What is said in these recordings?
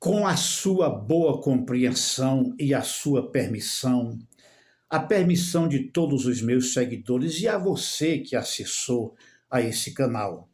Com a sua boa compreensão e a sua permissão, a permissão de todos os meus seguidores e a você que acessou a esse canal.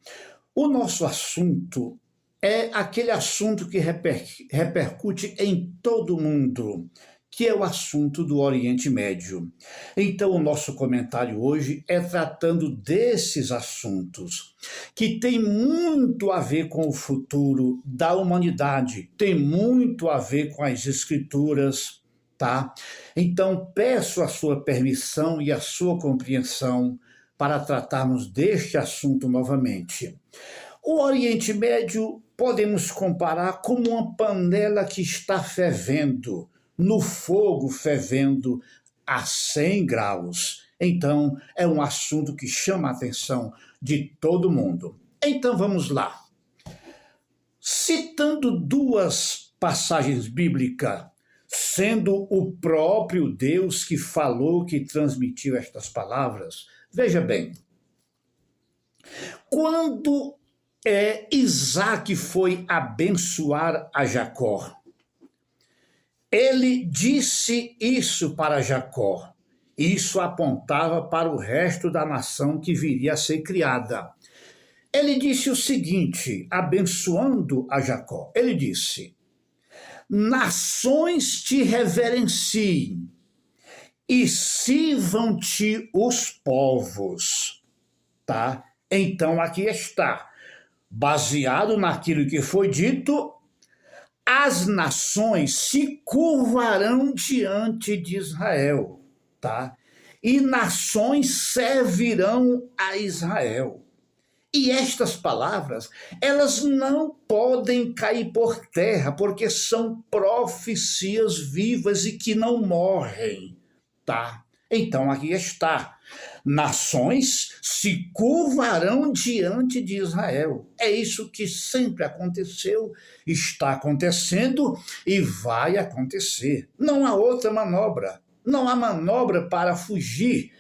O nosso assunto é aquele assunto que repercute em todo mundo, que é o assunto do Oriente Médio. Então, o nosso comentário hoje é tratando desses assuntos, que tem muito a ver com o futuro da humanidade, tem muito a ver com as Escrituras, tá? Então, peço a sua permissão e a sua compreensão para tratarmos deste assunto novamente. O Oriente Médio podemos comparar como uma panela que está fervendo, no fogo fervendo a 100 graus. Então, é um assunto que chama a atenção de todo mundo. Então, vamos lá. Citando duas passagens bíblicas, sendo o próprio Deus que falou, que transmitiu estas palavras, veja bem, quando Isaac foi abençoar a Jacó, ele disse isso para Jacó. Isso apontava para o resto da nação que viria a ser criada. Ele disse o seguinte, abençoando a Jacó, ele disse: nações te reverenciem e sirvam-te os povos. Tá? Então aqui está, baseado naquilo que foi dito, as nações se curvarão diante de Israel, tá? E nações servirão a Israel. E estas palavras, elas não podem cair por terra, porque são profecias vivas e que não morrem, tá? Então aqui está. Nações se curvarão diante de Israel. É isso que sempre aconteceu, está acontecendo e vai acontecer. Não há outra manobra. Não há manobra para fugir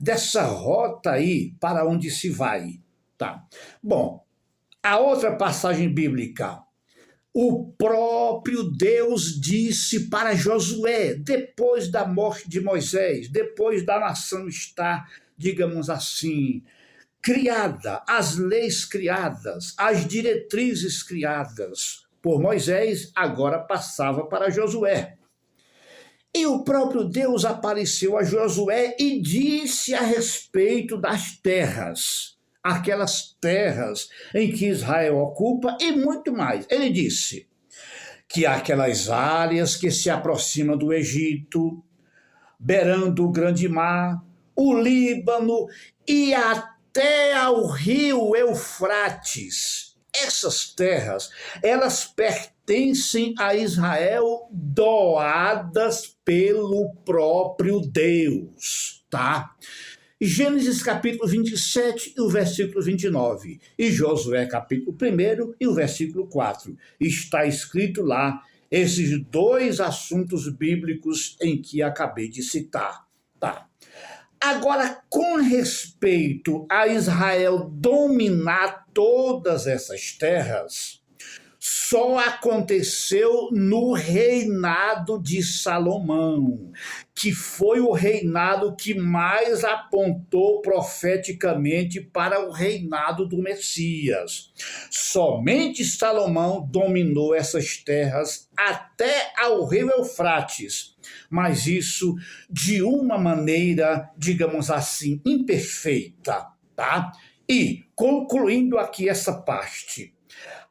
dessa rota aí para onde se vai. Tá? Bom, a outra passagem bíblica. O próprio Deus disse para Josué, depois da morte de Moisés, depois da nação estar, digamos assim, criada, as leis criadas, as diretrizes criadas por Moisés, agora passava para Josué. E o próprio Deus apareceu a Josué e disse a respeito das terras, aquelas terras em que Israel ocupa e muito mais. Ele disse que aquelas áreas que se aproximam do Egito, beirando o grande mar, o Líbano e até ao rio Eufrates, essas terras, elas pertencem a Israel, doadas pelo próprio Deus, tá? Gênesis capítulo 27 e o versículo 29, e Josué capítulo 1 e o versículo 4. Está escrito lá esses dois assuntos bíblicos em que acabei de citar. Tá. Agora, com respeito a Israel dominar todas essas terras, só aconteceu no reinado de Salomão, que foi o reinado que mais apontou profeticamente para o reinado do Messias. Somente Salomão dominou essas terras até ao rio Eufrates, mas isso de uma maneira, digamos assim, imperfeita, tá? E, concluindo aqui essa parte,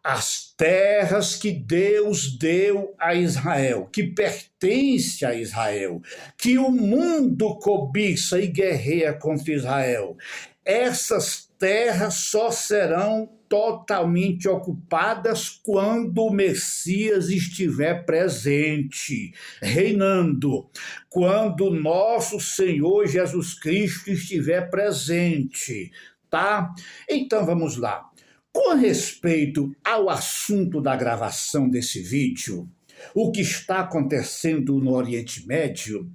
as terras que Deus deu a Israel, que pertence a Israel, que o mundo cobiça e guerreia contra Israel, essas terras só serão totalmente ocupadas quando o Messias estiver presente, reinando, quando nosso Senhor Jesus Cristo estiver presente, tá? Então vamos lá. Com respeito ao assunto da gravação desse vídeo, o que está acontecendo no Oriente Médio,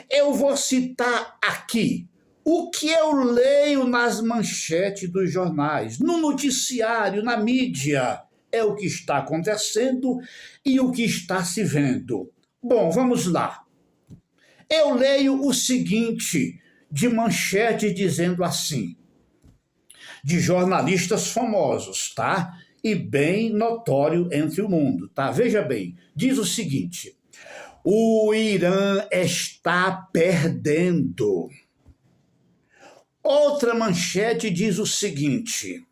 eu vou citar aqui o que eu leio nas manchetes dos jornais, no noticiário, na mídia, é o que está acontecendo e o que está se vendo. Bom, vamos lá. Eu leio o seguinte de manchete dizendo assim, de jornalistas famosos, tá? E bem notório entre o mundo, tá? Veja bem, diz o seguinte: o Irã está perdendo. Outra manchete diz o seguinte: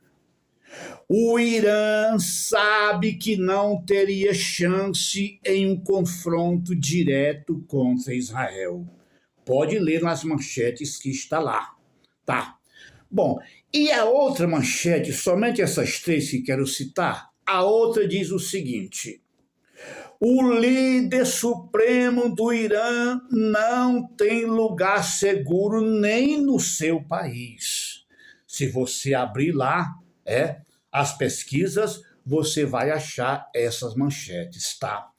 o Irã sabe que não teria chance em um confronto direto contra Israel. Pode ler nas manchetes que está lá, tá? Bom, e a outra manchete, somente essas três que quero citar, a outra diz o seguinte: o líder supremo do Irã não tem lugar seguro nem no seu país. Se você abrir lá, as pesquisas, você vai achar essas manchetes, tá?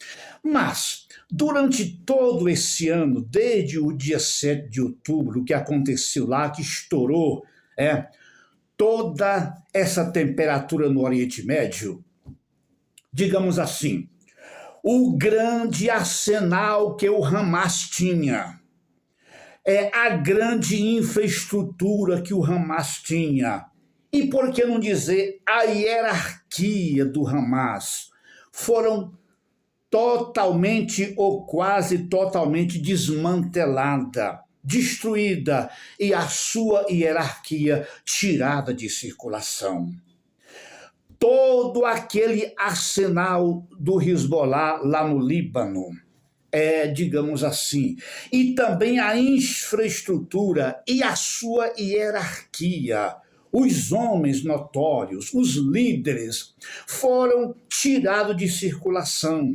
Mas, durante todo esse ano, desde o dia 7 de outubro, o que aconteceu lá, que estourou, toda essa temperatura no Oriente Médio, digamos assim, o grande arsenal que o Hamas tinha, a grande infraestrutura que o Hamas tinha, e por que não dizer a hierarquia do Hamas, foram totalmente ou quase totalmente desmantelada, destruída e a sua hierarquia tirada de circulação. Todo aquele arsenal do Hezbollah lá no Líbano, digamos assim, e também a infraestrutura e a sua hierarquia, os homens notórios, os líderes, foram tirados de circulação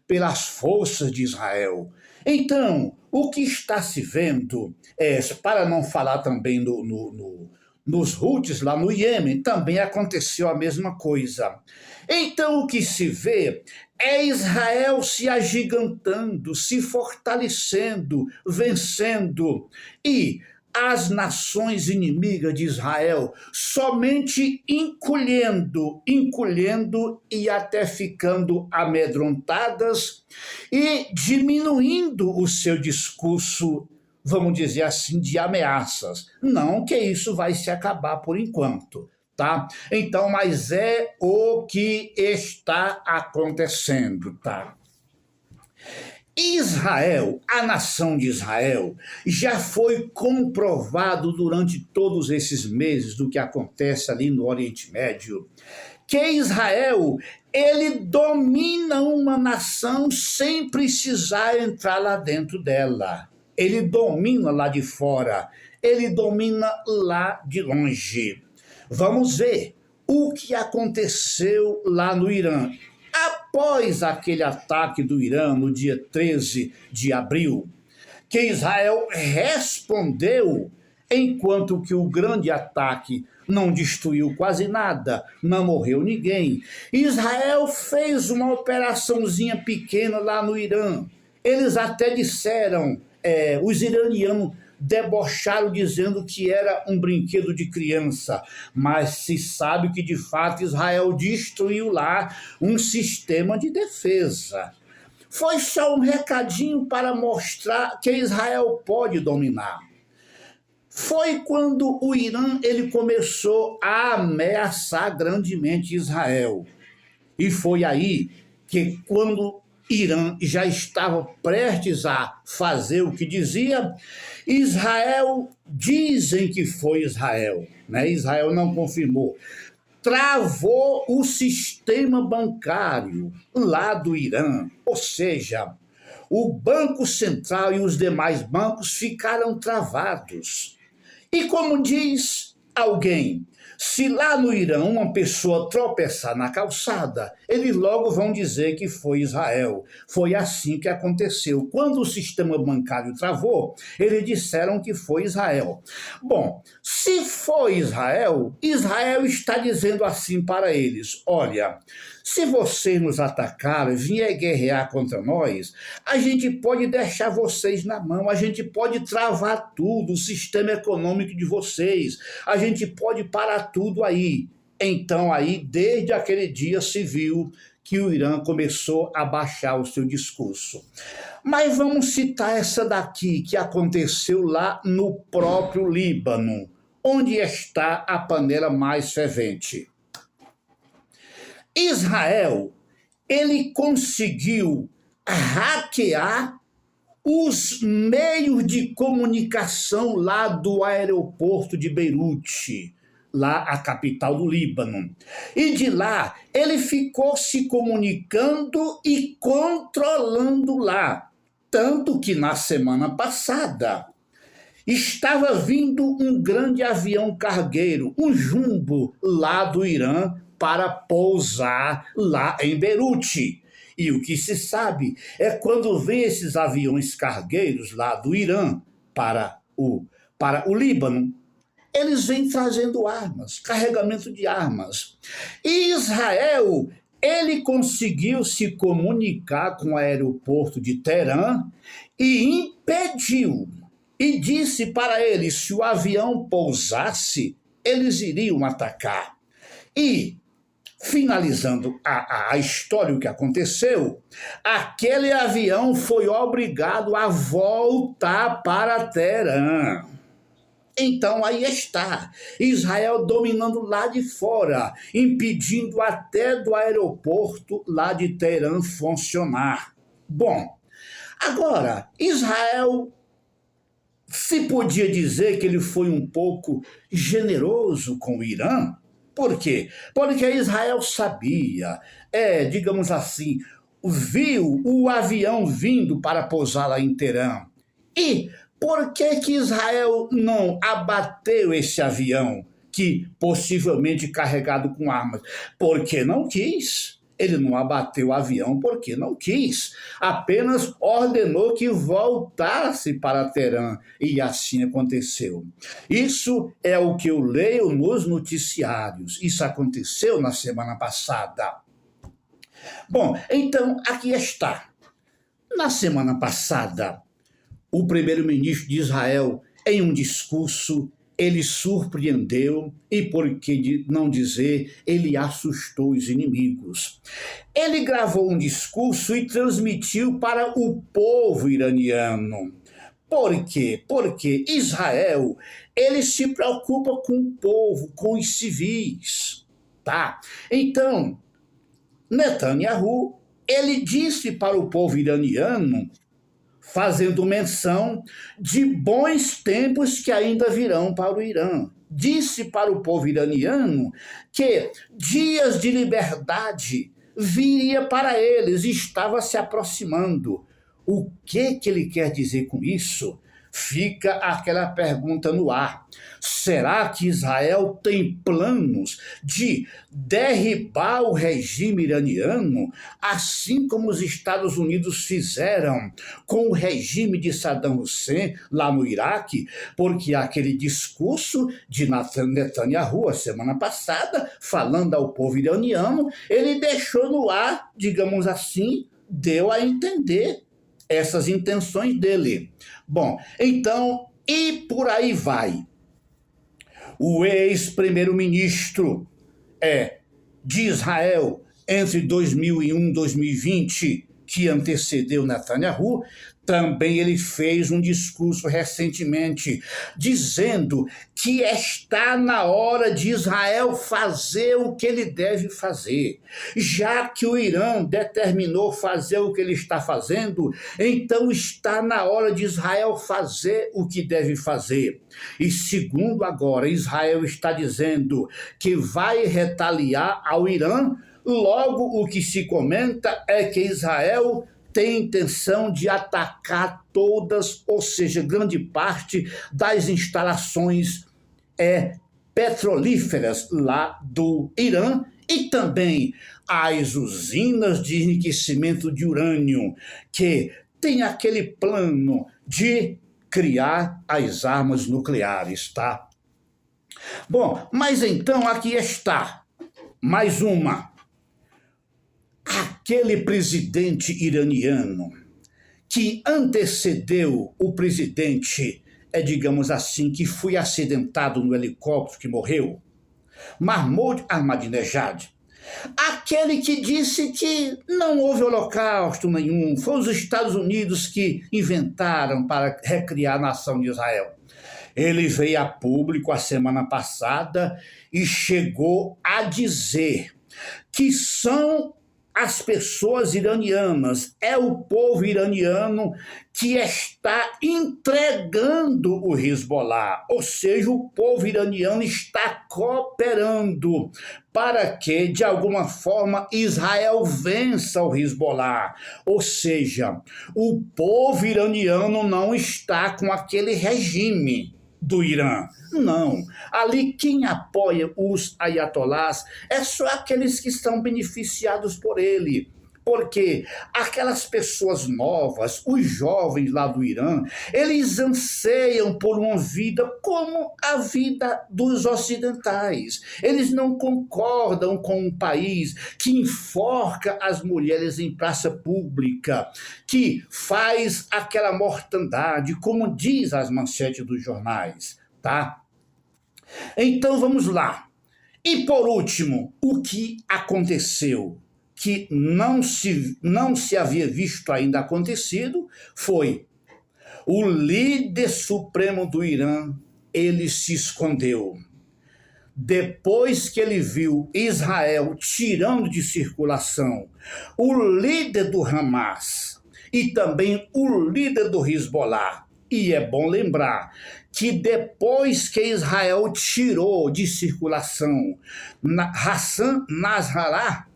pelas forças de Israel. Então, o que está se vendo, para não falar também nos Houthis lá no Iêmen, também aconteceu a mesma coisa. Então, o que se vê é Israel se agigantando, se fortalecendo, vencendo, e as nações inimigas de Israel somente encolhendo e até ficando amedrontadas e diminuindo o seu discurso, vamos dizer assim, de ameaças. Não que isso vai se acabar por enquanto, tá? Então, mas é o que está acontecendo, tá? Israel, a nação de Israel, já foi comprovado durante todos esses meses do que acontece ali no Oriente Médio, que Israel, ele domina uma nação sem precisar entrar lá dentro dela. Ele domina lá de fora, ele domina lá de longe. Vamos ver o que aconteceu lá no Irã. Após aquele ataque do Irã no dia 13 de abril, que Israel respondeu, enquanto que o grande ataque não destruiu quase nada, não morreu ninguém. Israel fez uma operaçãozinha pequena lá no Irã. Eles até disseram, os iranianos debocharam dizendo que era um brinquedo de criança, mas se sabe que de fato Israel destruiu lá um sistema de defesa. Foi só um recadinho para mostrar que Israel pode dominar. Foi quando o Irã ele começou a ameaçar grandemente Israel. E foi aí que, quando Irã já estava prestes a fazer o que dizia, Israel, dizem que foi Israel, né? Israel não confirmou, travou o sistema bancário lá do Irã, ou seja, o Banco Central e os demais bancos ficaram travados. E como diz alguém, se lá no Irã uma pessoa tropeçar na calçada, eles logo vão dizer que foi Israel. Foi assim que aconteceu. Quando o sistema bancário travou, eles disseram que foi Israel. Bom, se foi Israel, Israel está dizendo assim para eles: olha, se vocês nos atacarem, vier guerrear contra nós, a gente pode deixar vocês na mão, a gente pode travar tudo, o sistema econômico de vocês, a gente pode parar tudo aí. Então aí, desde aquele dia se viu que o Irã começou a baixar o seu discurso. Mas vamos citar essa daqui, que aconteceu lá no próprio Líbano, onde está a panela mais fervente. Israel, ele conseguiu hackear os meios de comunicação lá do aeroporto de Beirute, lá a capital do Líbano. E de lá ele ficou se comunicando e controlando lá. Tanto que na semana passada estava vindo um grande avião cargueiro, um jumbo lá do Irã, para pousar lá em Beirute. E o que se sabe é quando vem esses aviões cargueiros lá do Irã para o Líbano, eles vêm trazendo armas, carregamento de armas. E Israel, ele conseguiu se comunicar com o aeroporto de Teherã e impediu, e disse para eles, se o avião pousasse, eles iriam atacar. E, finalizando a história, o que aconteceu, aquele avião foi obrigado a voltar para Teherã. Então aí está, Israel dominando lá de fora, impedindo até do aeroporto lá de Teherã funcionar. Bom, agora, Israel se podia dizer que ele foi um pouco generoso com o Irã. Por quê? Porque Israel sabia, digamos assim, viu o avião vindo para pousar lá em Teherã. E por que Israel não abateu esse avião, que possivelmente carregado com armas? Porque não quis. Ele não abateu o avião porque não quis. Apenas ordenou que voltasse para Teherã. E assim aconteceu. Isso é o que eu leio nos noticiários. Isso aconteceu na semana passada. Bom, então aqui está. Na semana passada, o primeiro-ministro de Israel, em um discurso, ele surpreendeu e, por que não dizer, ele assustou os inimigos. Ele gravou um discurso e transmitiu para o povo iraniano. Por quê? Porque Israel, ele se preocupa com o povo, com os civis, tá? Então, Netanyahu, ele disse para o povo iraniano, fazendo menção de bons tempos que ainda virão para o Irã. Disse para o povo iraniano que dias de liberdade viria para eles, estava se aproximando. O que ele quer dizer com isso? Fica aquela pergunta no ar. Será que Israel tem planos de derribar o regime iraniano, assim como os Estados Unidos fizeram com o regime de Saddam Hussein lá no Iraque? Porque aquele discurso de Netanyahu, a semana passada, falando ao povo iraniano, ele deixou no ar, digamos assim, deu a entender essas intenções dele. Bom, então, e por aí vai. O ex-primeiro-ministro de Israel, entre 2001 e 2020, que antecedeu Netanyahu, também ele fez um discurso recentemente, dizendo que está na hora de Israel fazer o que ele deve fazer. Já que o Irã determinou fazer o que ele está fazendo, então está na hora de Israel fazer o que deve fazer. E segundo agora, Israel está dizendo que vai retaliar ao Irã. Logo, o que se comenta é que Israel tem intenção de atacar todas, ou seja, grande parte das instalações petrolíferas lá do Irã e também as usinas de enriquecimento de urânio, que tem aquele plano de criar as armas nucleares, tá? Bom, mas então aqui está mais uma. Aquele presidente iraniano que antecedeu o presidente, digamos assim, que foi acidentado no helicóptero, que morreu, Mahmoud Ahmadinejad, aquele que disse que não houve holocausto nenhum, foi os Estados Unidos que inventaram para recriar a nação de Israel. Ele veio a público a semana passada e chegou a dizer que são as pessoas iranianas, é o povo iraniano que está entregando o Hezbollah, ou seja, o povo iraniano está cooperando para que, de alguma forma, Israel vença o Hezbollah. Ou seja, o povo iraniano não está com aquele regime do Irã. Não. Ali quem apoia os ayatolás é só aqueles que estão beneficiados por ele. Porque aquelas pessoas novas, os jovens lá do Irã, eles anseiam por uma vida como a vida dos ocidentais. Eles não concordam com um país que enforca as mulheres em praça pública, que faz aquela mortandade, como diz as manchetes dos jornais, tá? Então vamos lá. E por último, o que aconteceu? Que não se havia visto ainda acontecido, foi o líder supremo do Irã, ele se escondeu. Depois que ele viu Israel tirando de circulação o líder do Hamas e também o líder do Hezbollah, e é bom lembrar que depois que Israel tirou de circulação Hassan Nasrallah,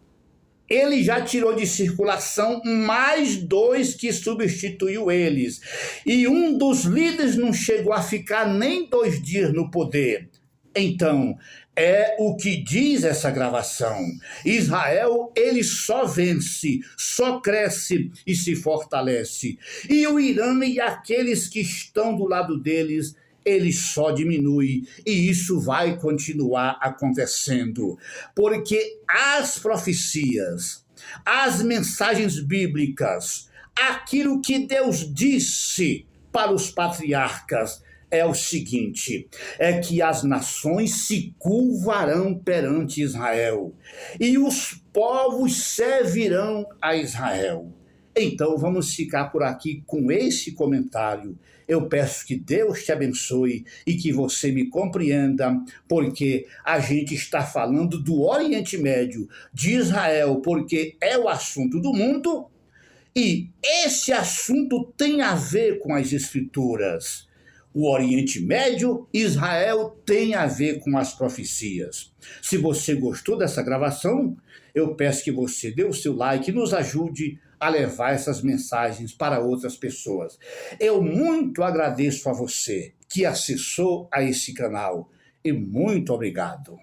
ele já tirou de circulação mais 2 que substituiu eles. E um dos líderes não chegou a ficar nem 2 dias no poder. Então, é o que diz essa gravação. Israel, ele só vence, só cresce e se fortalece. E o Irã e aqueles que estão do lado deles, ele só diminui, e isso vai continuar acontecendo, porque as profecias, as mensagens bíblicas, aquilo que Deus disse para os patriarcas é o seguinte, é que as nações se curvarão perante Israel, e os povos servirão a Israel. Então vamos ficar por aqui com esse comentário. Eu peço que Deus te abençoe e que você me compreenda, porque a gente está falando do Oriente Médio, de Israel, porque é o assunto do mundo, e esse assunto tem a ver com as Escrituras. O Oriente Médio, Israel, tem a ver com as profecias. Se você gostou dessa gravação, eu peço que você dê o seu like e nos ajude a levar essas mensagens para outras pessoas. Eu muito agradeço a você que acessou a esse canal e muito obrigado.